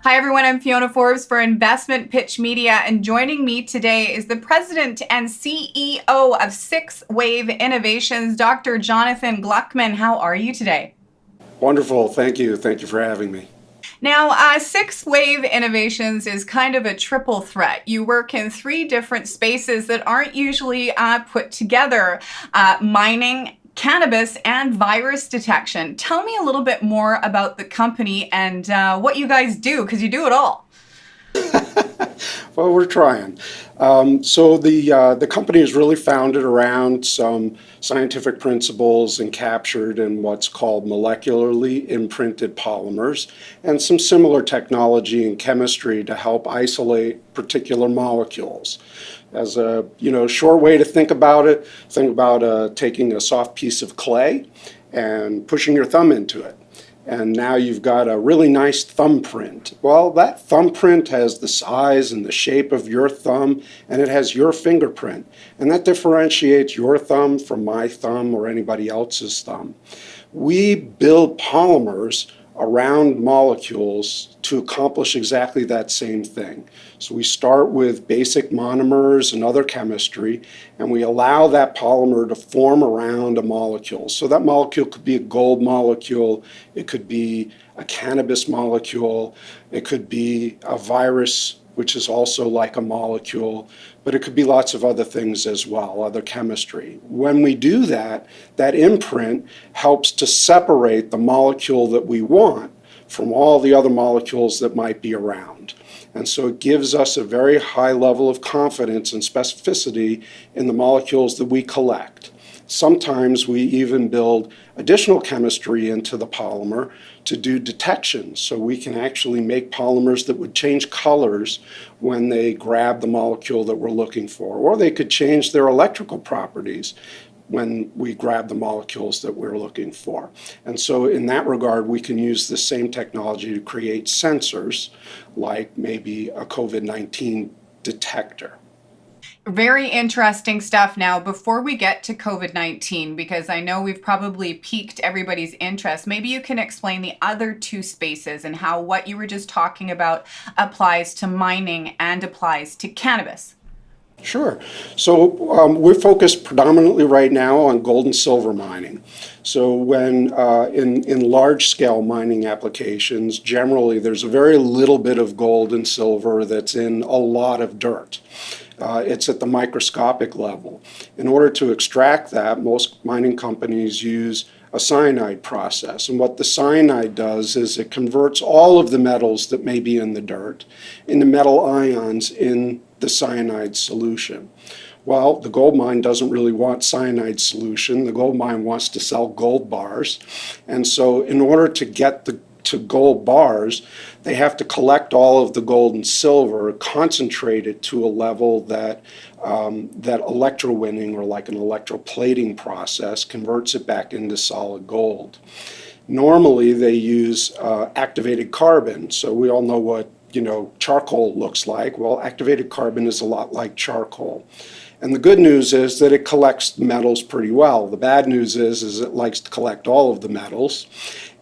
Hi everyone, I'm Fiona Forbes for Investment Pitch Media, and joining me today is the President and CEO of Six Wave Innovations, Dr. Jonathan Gluckman. How are you today? Wonderful. Thank you. Thank you for having me. Now, Six Wave Innovations is kind of a triple threat. You work in three different spaces that aren't usually put together: mining, cannabis, and virus detection. Tell me a little bit more about the company and what you guys do, because you do it all. Well, we're trying. So the company is really founded around some scientific principles and captured in what's called molecularly imprinted polymers and some similar technology and chemistry to help isolate particular molecules. As a short way to think about taking a soft piece of clay and pushing your thumb into it. And now you've got a really nice thumbprint. Well, that thumbprint has the size and the shape of your thumb, and it has your fingerprint. And that differentiates your thumb from my thumb or anybody else's thumb. We build polymers around molecules to accomplish exactly that same thing. So we start with basic monomers and other chemistry, and we allow that polymer to form around a molecule. So that molecule could be a gold molecule, it could be a cannabis molecule, it could be a virus, which is also like a molecule, but it could be lots of other things as well, other chemistry. When we do that, that imprint helps to separate the molecule that we want from all the other molecules that might be around. And so it gives us a very high level of confidence and specificity in the molecules that we collect. Sometimes we even build additional chemistry into the polymer to do detection, so we can actually make polymers that would change colors when they grab the molecule that we're looking for, or they could change their electrical properties when we grab the molecules that we're looking for. And so in that regard, we can use the same technology to create sensors, like maybe a COVID-19 detector. Very interesting stuff. Now, before we get to COVID-19, because I know we've probably piqued everybody's interest, maybe you can explain the other two spaces and how what you were just talking about applies to mining and applies to cannabis. Sure. So we're focused predominantly right now on gold and silver mining. So when in large-scale mining applications, generally there's a very little bit of gold and silver that's in a lot of dirt. It's at the microscopic level. In order to extract that, most mining companies use a cyanide process. And what the cyanide does is it converts all of the metals that may be in the dirt into metal ions in the cyanide solution. Well, the gold mine doesn't really want cyanide solution. The gold mine wants to sell gold bars. And so in order to get to gold bars, they have to collect all of the gold and silver, concentrate it to a level that that electrowinning, or like an electroplating process, converts it back into solid gold. Normally they use activated carbon. So we all know what charcoal looks like. Well, activated carbon is a lot like charcoal. And the good news is that it collects metals pretty well. The bad news is it likes to collect all of the metals,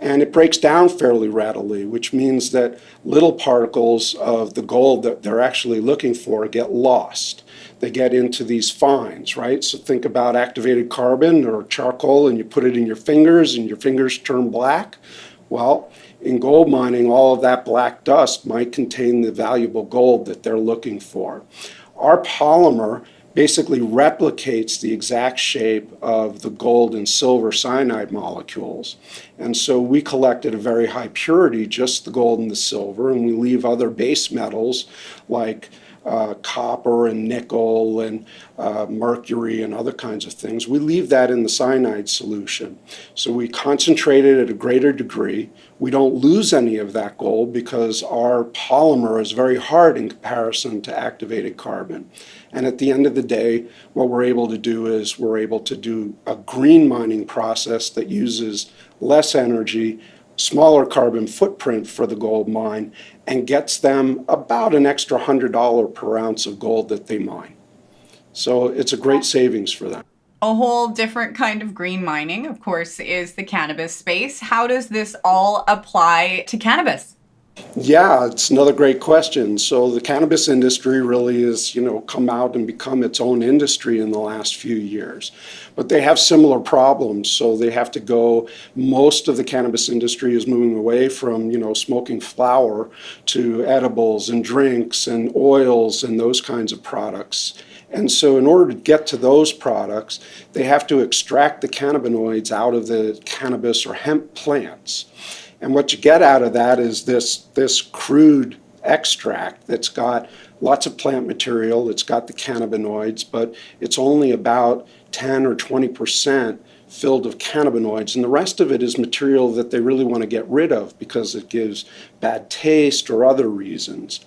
and it breaks down fairly readily, which means that little particles of the gold that they're actually looking for get lost. They get into these fines, right? So think about activated carbon or charcoal, and you put it in your fingers and your fingers turn black. Well, in gold mining, all of that black dust might contain the valuable gold that they're looking for. Our polymer basically replicates the exact shape of the gold and silver cyanide molecules. And so we collect at a very high purity just the gold and the silver, and we leave other base metals like copper and nickel and mercury and other kinds of things. We leave that in the cyanide solution. So we concentrate it at a greater degree. We don't lose any of that gold because our polymer is very hard in comparison to activated carbon. And at the end of the day, what we're able to do is we're able to do a green mining process that uses less energy, smaller carbon footprint for the gold mine, and gets them about an extra $100 per ounce of gold that they mine. So it's a great savings for them. A whole different kind of green mining, of course, is the cannabis space. How does this all apply to cannabis? Yeah, it's another great question. So the cannabis industry really has, come out and become its own industry in the last few years. But they have similar problems. So they have to go, most of the cannabis industry is moving away from, smoking flower to edibles and drinks and oils and those kinds of products. And so in order to get to those products, they have to extract the cannabinoids out of the cannabis or hemp plants. And what you get out of that is this crude extract that's got lots of plant material, it's got the cannabinoids, but it's only about 10 or 20% filled with cannabinoids. And the rest of it is material that they really want to get rid of because it gives bad taste or other reasons.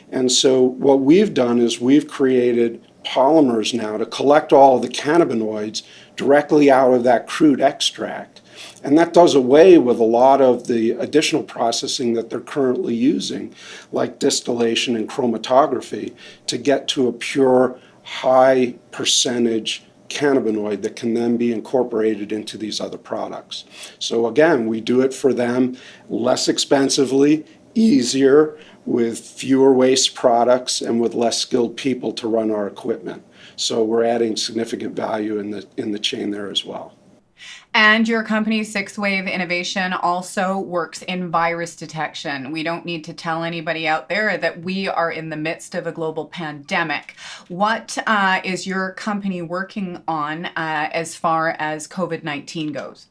And so what we've done is we've created polymers now to collect all the cannabinoids directly out of that crude extract. And that does away with a lot of the additional processing that they're currently using, like distillation and chromatography, to get to a pure high percentage cannabinoid that can then be incorporated into these other products. So again, we do it for them less expensively, easier, with fewer waste products, and with less skilled people to run our equipment. So we're adding significant value in the chain there as well. And your company, Sixth Wave Innovation, also works in virus detection. We don't need to tell anybody out there that we are in the midst of a global pandemic. What is your company working on as far as COVID-19 goes?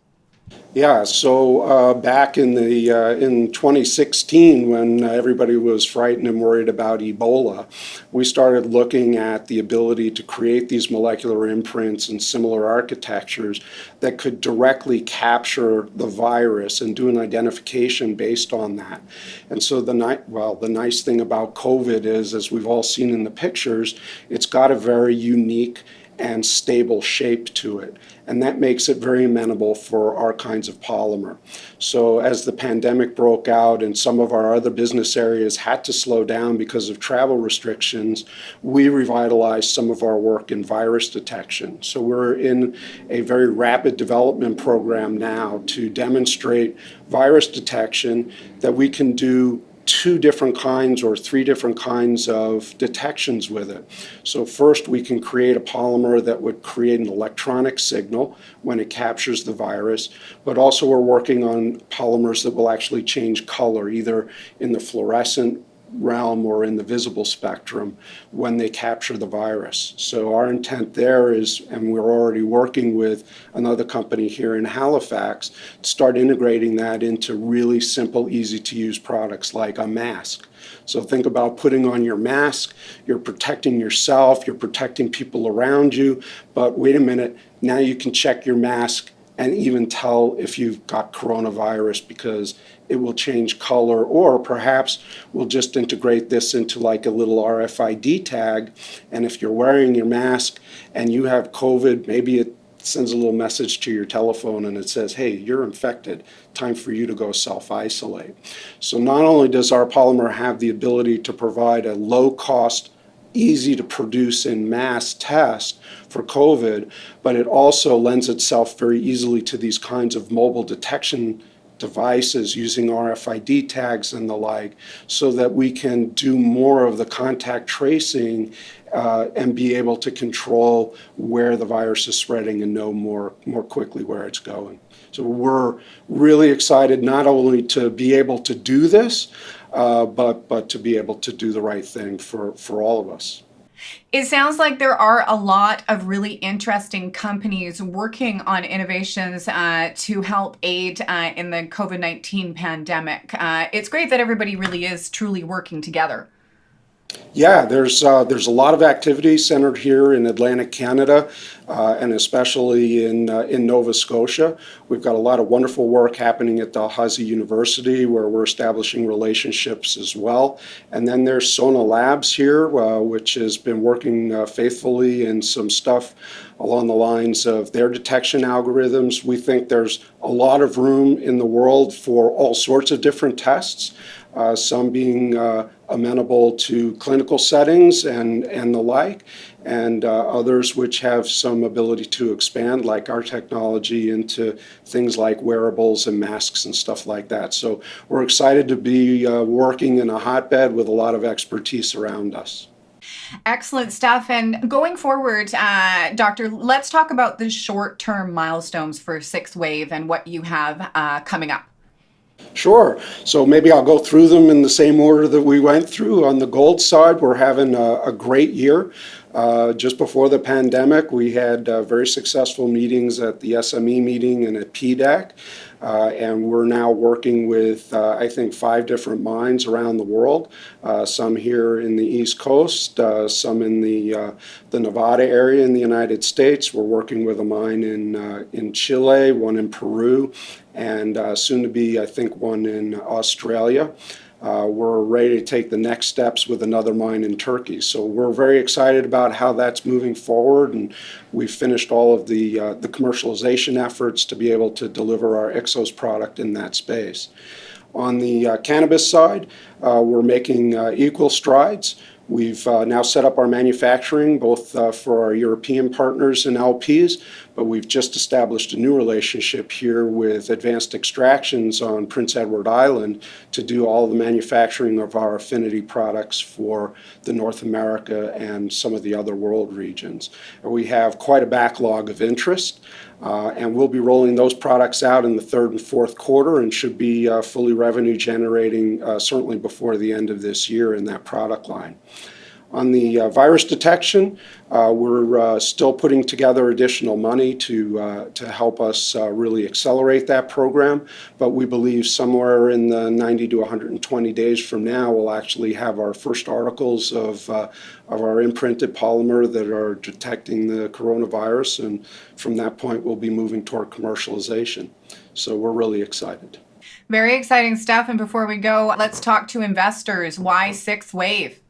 Yeah, so back in 2016, when everybody was frightened and worried about Ebola, we started looking at the ability to create these molecular imprints and similar architectures that could directly capture the virus and do an identification based on that. And so the nice thing about COVID is, as we've all seen in the pictures, it's got a very unique and stable shape to it. And that makes it very amenable for our kinds of polymer. So as the pandemic broke out and some of our other business areas had to slow down because of travel restrictions, we revitalized some of our work in virus detection. So we're in a very rapid development program now to demonstrate virus detection that we can do 2 different kinds or 3 different kinds of detections with it. So first, we can create a polymer that would create an electronic signal when it captures the virus, but also we're working on polymers that will actually change color, either in the fluorescent realm or in the visible spectrum when they capture the virus. So our intent there is, and we're already working with another company here in Halifax, to start integrating that into really simple, easy to use products like a mask. So think about putting on your mask, you're protecting yourself, you're protecting people around you, but wait a minute, now you can check your mask and even tell if you've got coronavirus because it will change color, or perhaps we'll just integrate this into like a little RFID tag. And if you're wearing your mask and you have COVID, maybe it sends a little message to your telephone and it says, hey, you're infected, time for you to go self-isolate. So not only does our polymer have the ability to provide a low-cost, easy to produce in mass test for COVID, but it also lends itself very easily to these kinds of mobile detection devices using RFID tags and the like, so that we can do more of the contact tracing and be able to control where the virus is spreading and know more quickly where it's going. So we're really excited not only to be able to do this, but to be able to do the right thing for all of us. It sounds like there are a lot of really interesting companies working on innovations to help aid in the COVID-19 pandemic. It's great that everybody really is truly working together. Yeah, there's a lot of activity centered here in Atlantic Canada, and especially in Nova Scotia. We've got a lot of wonderful work happening at Dalhousie University, where we're establishing relationships as well. And then there's Sona Labs here, which has been working faithfully in some stuff along the lines of their detection algorithms. We think there's a lot of room in the world for all sorts of different tests. Some being amenable to clinical settings and the like, and others which have some ability to expand, like our technology, into things like wearables and masks and stuff like that. So we're excited to be working in a hotbed with a lot of expertise around us. Excellent stuff. And going forward, Doctor, let's talk about the short-term milestones for Sixth Wave and what you have coming up. Sure. So maybe I'll go through them in the same order that we went through. On the gold side, we're having a great year. Just before the pandemic, we had very successful meetings at the SME meeting and at PDAC. And we're now working with, I think, 5 different mines around the world, some here in the East Coast, some in the Nevada area in the United States. We're working with a mine in Chile, one in Peru, and soon to be, I think, one in Australia. We're ready to take the next steps with another mine in Turkey. So we're very excited about how that's moving forward, and we've finished all of the commercialization efforts to be able to deliver our Ixos product in that space. On the cannabis side, we're making equal strides. We've now set up our manufacturing, both for our European partners and LPs, but we've just established a new relationship here with Advanced Extractions on Prince Edward Island to do all the manufacturing of our affinity products for the North America and some of the other world regions. And we have quite a backlog of interest, and we'll be rolling those products out in the 3rd and 4th quarter and should be fully revenue generating certainly before the end of this year in that product line. On the virus detection, we're still putting together additional money to help us really accelerate that program, but we believe somewhere in the 90 to 120 days from now, we'll actually have our first articles of our imprinted polymer that are detecting the coronavirus, and from that point, we'll be moving toward commercialization. So we're really excited. Very exciting stuff. And before we go, let's talk to investors. Why Sixth Wave?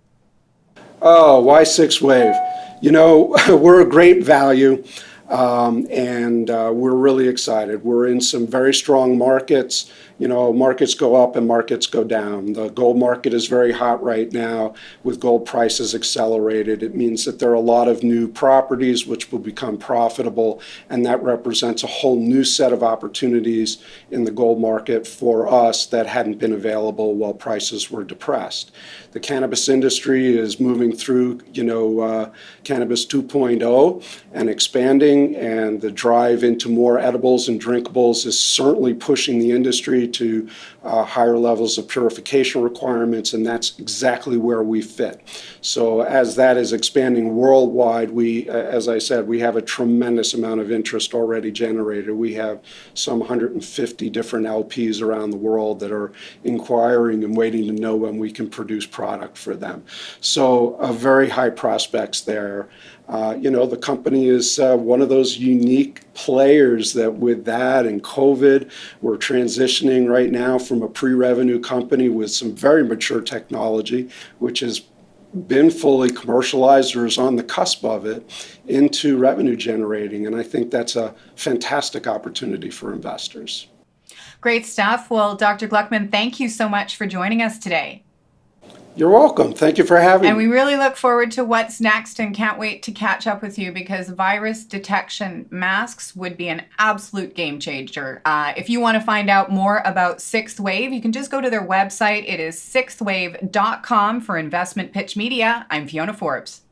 Oh, why Sixth Wave? You know, we're a great value, and we're really excited. We're in some very strong markets. You know, markets go up and markets go down. The gold market is very hot right now with gold prices accelerated. It means that there are a lot of new properties which will become profitable, and that represents a whole new set of opportunities in the gold market for us that hadn't been available while prices were depressed. The cannabis industry is moving through, Cannabis 2.0 and expanding, and the drive into more edibles and drinkables is certainly pushing the industry to higher levels of purification requirements, and that's exactly where we fit. So as that is expanding worldwide, as I said, we have a tremendous amount of interest already generated. We have some 150 different LPs around the world that are inquiring and waiting to know when we can produce product for them. So very high prospects there. The company is one of those unique players that with that and COVID, we're transitioning right now from a pre-revenue company with some very mature technology, which has been fully commercialized or is on the cusp of it, into revenue generating. And I think that's a fantastic opportunity for investors. Great stuff. Well, Dr. Gluckman, thank you so much for joining us today. You're welcome. Thank you for having me. And we really look forward to what's next and can't wait to catch up with you, because virus detection masks would be an absolute game changer. If you want to find out more about Sixth Wave, you can just go to their website. It is sixthwave.com. For Investment Pitch Media, I'm Fiona Forbes.